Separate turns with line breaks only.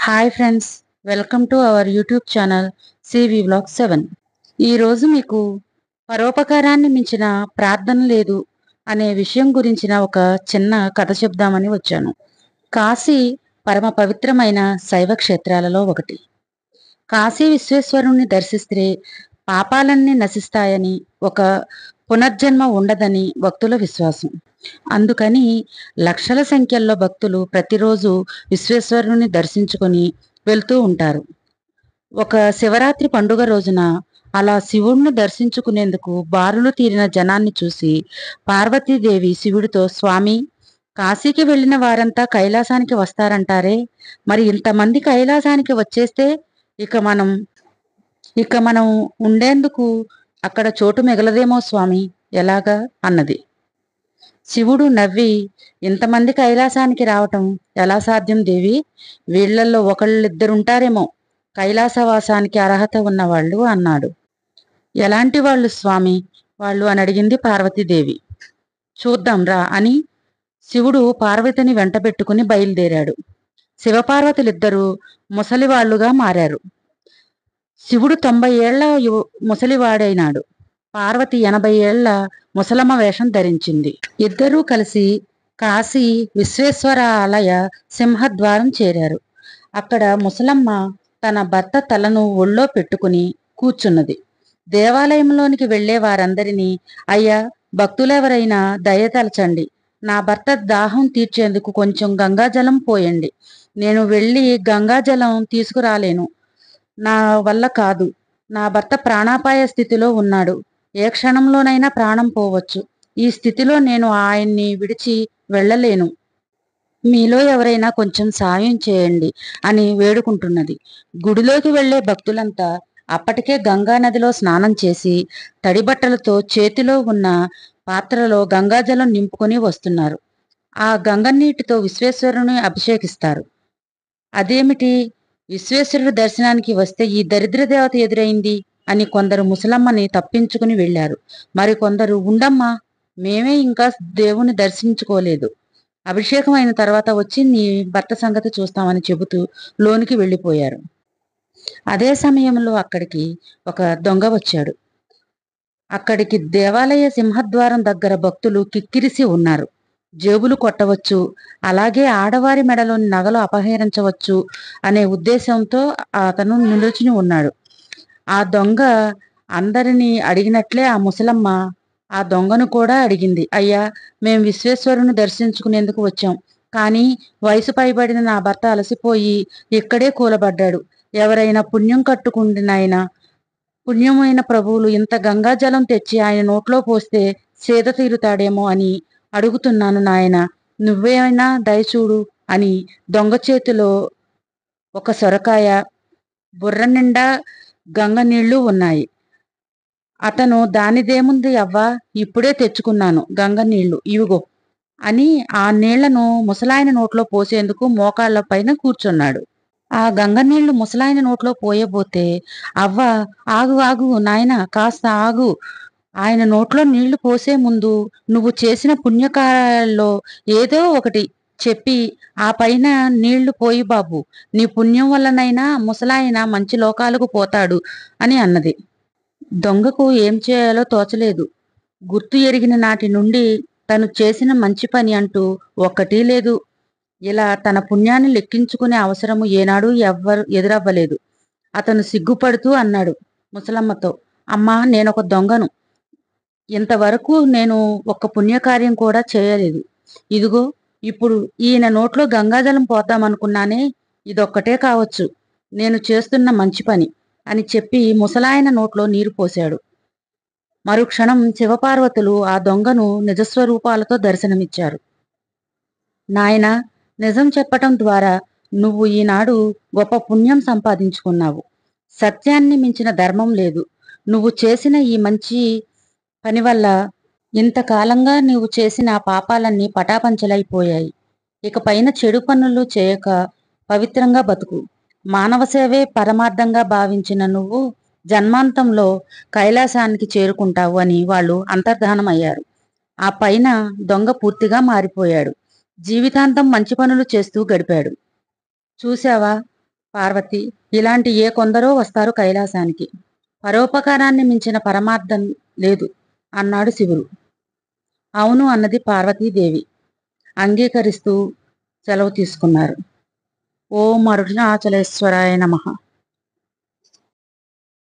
Hi friends, welcome to our YouTube channel CV vlog 7. ఈరోజు మీకు పరోపకారాన్ని మించిన ప్రార్థన లేదు అనే విషయం గురించిన ఒక చిన్న కథ చెప్దామని వచ్చాను. కాశీ పరమ పవిత్రమైన శైవ క్షేత్రాలలో ఒకటి. కాశీ విశ్వేశ్వరుణ్ణి దర్శిస్తే పాపాలన్నీ నశిస్తాయని, ఒక పునర్జన్మ ఉండదని భక్తుల విశ్వాసం. అందుకని లక్షల సంఖ్యల్లో భక్తులు ప్రతిరోజు విశ్వేశ్వరుని దర్శించుకొని వెళ్తూ ఉంటారు. ఒక శివరాత్రి పండుగ రోజున అలా శివుణ్ణి దర్శించుకునేందుకు బారులు తీరిన జనాన్ని చూసి పార్వతీదేవి శివుడితో, స్వామి, కాశీకి వెళ్ళిన వారంతా కైలాసానికి వస్తారంటారే, మరి ఇంతమంది కైలాసానికి వచ్చేస్తే ఇక మనం ఇక మనం ఉండేందుకు అక్కడ చోటు మిగలదేమో స్వామి, ఎలాగా అన్నది. శివుడు నవ్వి, ఇంతమంది కైలాసానికి రావటం ఎలా సాధ్యం దేవి? వీళ్లల్లో ఒకళ్ళిద్దరుంటారేమో కైలాసవాసానికి అర్హత ఉన్నవాళ్ళు అన్నాడు. ఎలాంటి వాళ్ళు స్వామి వాళ్ళు అని అడిగింది పార్వతీదేవి. చూద్దాం రా అని శివుడు పార్వతిని వెంటబెట్టుకుని బయలుదేరాడు. శివపార్వతులిద్దరూ ముసలివాళ్లుగా మారారు. శివుడు 90 ఏళ్ల ముసలివాడైనాడు. పార్వతి 80 ఏళ్ల ముసలమ్మ వేషం ధరించింది. ఇద్దరూ కలిసి కాశీ విశ్వేశ్వర ఆలయ సింహద్వారం చేరారు. అక్కడ ముసలమ్మ తన భర్త తలను ఒళ్ళో పెట్టుకుని కూర్చున్నది. దేవాలయంలోనికి వెళ్లే వారందరినీ, అయ్యా, భక్తులెవరైనా దయతలచండి, నా భర్త దాహం తీర్చేందుకు కొంచెం గంగాజలం పోయండి, నేను వెళ్ళి గంగాజలం తీసుకురాలేను, నా వల్ల కాదు, నా భర్త ప్రాణాపాయ స్థితిలో ఉన్నాడు, ఏ క్షణంలోనైనా ప్రాణం పోవచ్చు, ఈ స్థితిలో నేను ఆయన్ని విడిచి వెళ్ళలేను, మీలో ఎవరైనా కొంచెం సాయం చేయండి అని వేడుకుంటున్నది. గుడిలోకి వెళ్లే భక్తులంతా అప్పటికే గంగా నదిలో స్నానం చేసి తడిబట్టలతో చేతిలో ఉన్న పాత్రలో గంగాజలం నింపుకొని వస్తున్నారు. ఆ గంగ నీటితో విశ్వేశ్వరుని అభిషేకిస్తారు. అదేమిటి, విశ్వేశ్వరుడు దర్శనానికి వస్తే ఈ దరిద్ర దేవత ఎదురైంది అని కొందరు ముసలమ్మని తప్పించుకుని వెళ్లారు. మరికొందరు, ఉండమ్మా, మేమే ఇంకా దేవుని దర్శించుకోలేదు, అభిషేకం అయిన తర్వాత వచ్చి నీ భర్త సంగతి చూస్తామని చెబుతూ లోనికి వెళ్ళిపోయారు. అదే సమయంలో అక్కడికి ఒక దొంగ వచ్చాడు. అక్కడికి దేవాలయ సింహద్వారం దగ్గర భక్తులు కిక్కిరిసి ఉన్నారు. జేబులు కొట్టవచ్చు, అలాగే ఆడవారి మెడలోని నగలు అపహరించవచ్చు అనే ఉద్దేశంతో అతను నిలుచుని ఉన్నాడు. ఆ దొంగ అందరినీ అడిగినట్లే ఆ ముసలమ్మ ఆ దొంగను కూడా అడిగింది. అయ్యా, మేం విశ్వేశ్వరుని దర్శించుకునేందుకు వచ్చాం, కానీ వయసు పైబడిన నా భర్త అలసిపోయి ఇక్కడే కూలబడ్డాడు, ఎవరైనా పుణ్యం కట్టుకుండి నాయనా, పుణ్యమైన ప్రభువులు ఇంత గంగాజలం తెచ్చి ఆయన నోట్లో పోస్తే సేద తీరుతాడేమో అని అడుగుతున్నాను నాయన, నువ్వేమైనా దయచూడు అని దొంగ చేతిలో ఒక సొరకాయ, బుర్ర నిండా గంగ నీళ్లు ఉన్నాయి. అతను, దానిదేముంది అవ్వా, ఇప్పుడే తెచ్చుకున్నాను గంగ నీళ్లు, ఇవిగో అని ఆ నీళ్లను ముసలాయన నోట్లో పోసేందుకు మోకాళ్ల పైన కూర్చున్నాడు. ఆ గంగ నీళ్లు ముసలాయన నోట్లో పోయబోతే, అవ్వ, ఆగు ఆగు నాయన, కాస్త ఆగు, ఆయన నోట్లో నీళ్లు పోసే ముందు నువ్వు చేసిన పుణ్యకార్యాల్లో ఏదో ఒకటి చెప్పి ఆ పైన నీళ్లు పోయి బాబు, నీ పుణ్యం వల్లనైనా ముసలాయన మంచి లోకాలకు పోతాడు అని అన్నది. దొంగకు ఏం చేయాలో తోచలేదు. గుర్తు ఎరిగిన నాటి నుండి తను చేసిన మంచి పని అంటూ ఒక్కటీ లేదు. ఇలా తన పుణ్యాన్ని లెక్కించుకునే అవసరము ఏనాడూ ఎవ్వరు ఎదురవ్వలేదు. అతను సిగ్గుపడుతూ అన్నాడు ముసలమ్మతో, అమ్మా, నేనొక దొంగను, ఇంతవరకు నేను ఒక్క పుణ్యకార్యం కూడా చేయలేదు. ఇదిగో ఇప్పుడు ఈయన నోట్లో గంగాజలం పోద్దామనుకున్నానే, ఇదొక్కటే కావచ్చు నేను చేస్తున్న మంచి పని అని చెప్పి ముసలాయన నోట్లో నీరు పోశాడు. మరుక్షణం శివపార్వతులు ఆ దొంగను నిజస్వరూపాలతో దర్శనమిచ్చారు. నాయనా, నిజం చెప్పటం ద్వారా నువ్వు ఈనాడు గొప్ప పుణ్యం సంపాదించుకున్నావు. సత్యాన్ని మించిన ధర్మం లేదు. నువ్వు చేసిన ఈ మంచి పని వల్ల ఇంతకాలంగా నీవు చేసిన పాపాలన్నీ పటాపంచలైపోయాయి. ఇక పైన చెడు పనులు చేయక పవిత్రంగా బతుకు. మానవ సేవే పరమార్థంగా భావించిన నువ్వు జన్మాంతంలో కైలాసానికి చేరుకుంటావు అని వాళ్ళు అంతర్ధానమయ్యారు. ఆ పైన దొంగ పూర్తిగా మారిపోయాడు. జీవితాంతం మంచి పనులు చేస్తూ గడిపాడు. చూశావా, పార్వతి, ఇలాంటి ఏ కొందరో వస్తారు కైలాసానికి. పరోపకారాన్ని మించిన పరమార్థం లేదు అన్నాడు శివుడు. అవును అన్నది పార్వతీదేవి. అంగీకరిస్తూ సెలవు తీసుకున్నారు. ఓం అరుణాచలేశ్వరాయ నమః.